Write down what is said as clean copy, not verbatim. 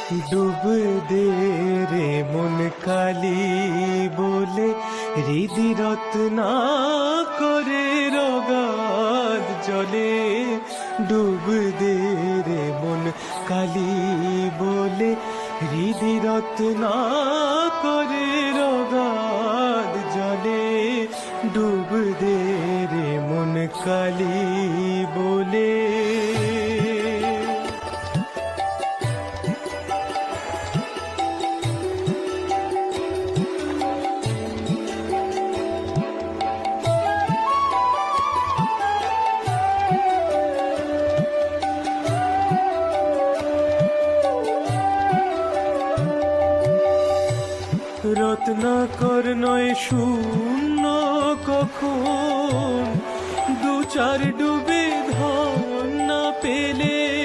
ডুব দে রে মন কালি বলে হৃদি রত্না করে রগাদ জলে ডুব দে রে মন কালি বলে হৃদি রত্না করে রগাদ জলে ডুব দে রে মন কালি বলে। রত্নাকর নয় শূন্য কখন, দু চার ডুবে ধন না পেলে